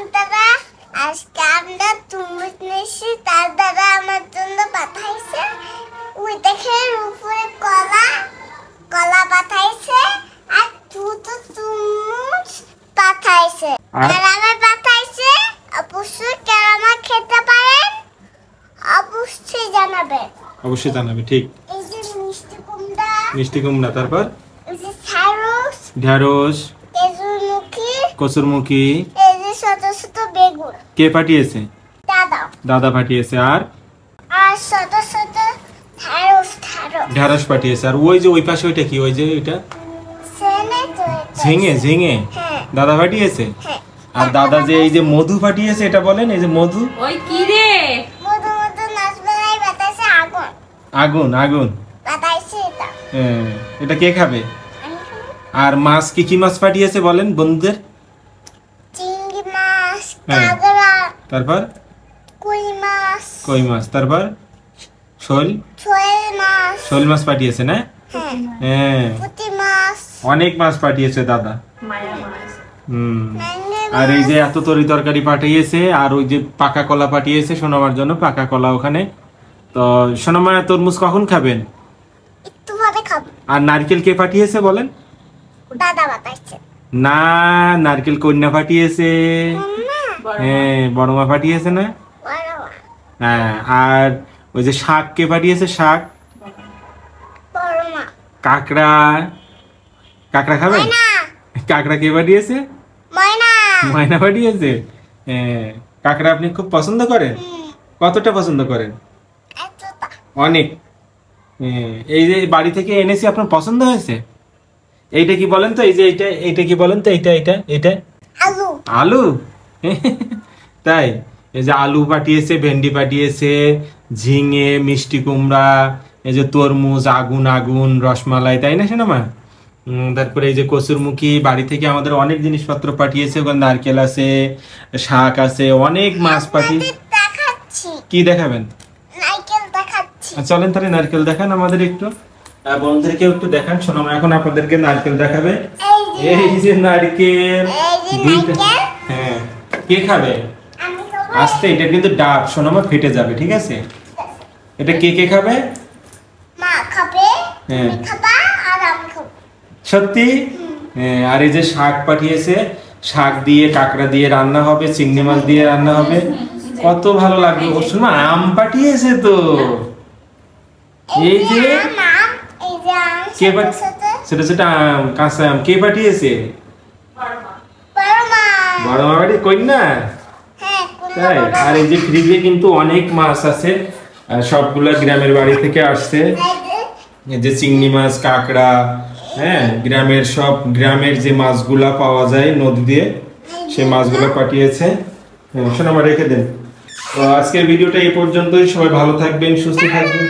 দাদা আজকে আমরা তুরমুজ নিয়েছি তার দাদা আমার জন্য পাঠাইছে ওই দেখেন উপরে কলা কলা পাঠাইছে আর দুটো তুরমুজ পাঠাইছে আর আমার পাঠাইছে অবশ্যই কেমন খেতে পারেন অবশ্যই জানাবে ঠিক এই যে মিষ্টি কুমড়া তারপর এই যে ঢেঁড়স কচুরমুখী এই যে ছোট ছোট বেগুন কে পাঠিয়েছে দাদা পাঠিয়েছে আর ছোট ছোট ঢেঁড়স পাঠিয়েছে আর ওই যে ওই পাশে ওইটা কি ওই যে এটা ঝিঙে দাদা পাঠিয়েছে আর দাদা যে এই যে মধু পাঠিয়েছে এটা বলেন এই যে মধু ওই কি রে মধু নাচবেলাই বাতাসে আগুন বাতাসে এটা কে খাবে আর মাছ কি মাছ পাঠিয়েছে বলেন বন্ধুদের চিংড়ি মাছ কাঁকড়া তারপর কই মাছ তারপর শোল মাছ পাঠিয়েছে না হ্যাঁ পুঁটি মাছ অনেক মাছ পাঠিয়েছে দাদা আর এই যে এত তরকারি পাঠিয়েছে আর ওই যে পাকা কলা পাঠিয়েছে সোনামার জন্য পাকা কলা ওখানে তো সোনামা তরমুজ কখন খাবেন একটু পরে খাবো আর নারকেল কে পাঠিয়েছে বলেন দাদা পাঠাইছে না নারকেল কন্যা পাঠিয়েছে হ্যাঁ বড় মা পাঠিয়েছে না হ্যাঁ আর ওই যে শাক কে পাঠিয়েছে শাক কাঁকড়া খাবেন কাঁকড়া কে পাঠিয়েছে ময়না পাঠিয়েছে হ্যাঁ কাঁকড়া আপনি খুব পছন্দ করেন কতটা পছন্দ করেন অনেক এই যে বাড়ি থেকে এনেছি আপনার পছন্দ হয়েছে এইটা কি বলেন তো এই যে এইটা কি বলেন তো এইটা আলু তাই এই যে আলু পাঠিয়েছে ভেন্ডি পাঠিয়েছে ঝিঙে মিষ্টি কুমড়া এই যে তরমুজ আগুন রসমালাই তাই না শোনা মা তারপরে এই যে কচুরমুখী বাড়ি থেকে আমাদের অনেক জিনিসপত্র পাঠিয়েছে ওখানে নারকেল আছে শাক আছে অনেক মাছ পাঠিয়েছে কি দেখাবেন চলেন তাহলে নারকেল দেখান আমাদের একটু বন্ধুদেরকে একটু দেখান শোনা মা এখন আপনাদেরকে নারকেল দেখাবে এই যে নারকেল হ্যাঁ কে খাবে আস্তে এটা কিন্তু ডাব সোনামা ফেটে যাবে ঠিক আছে এটা কে খাবে মা খাবে তুমি খাবা আর আমি খাবো সত্যি আর এই যে শাক পাঠিয়েছে শাক দিয়ে কাঁকড়া দিয়ে রান্না হবে চিংড়ি মাছ দিয়ে রান্না হবে কত ভালো লাগবে ও শোনা আম পাঠিয়েছে তো এই যে কে সেটা আম কাঁচা আম কে পাঠিয়েছে বড় মা বাড়ি কই না তাই আর এই যে ফ্রিজে কিন্তু অনেক মাছ আছে সবগুলা গ্রামের বাড়ি থেকে আসছে এই যে চিংড়ি মাছ কাঁকড়া হ্যাঁ গ্রামের যে মাছগুলা পাওয়া যায় নদী দিয়ে সেই মাছগুলো পাঠিয়েছে শোনা আমার রেখে দেন তো আজকের ভিডিওটা এই পর্যন্তই সবাই ভালো থাকবেন সুস্থ থাকবেন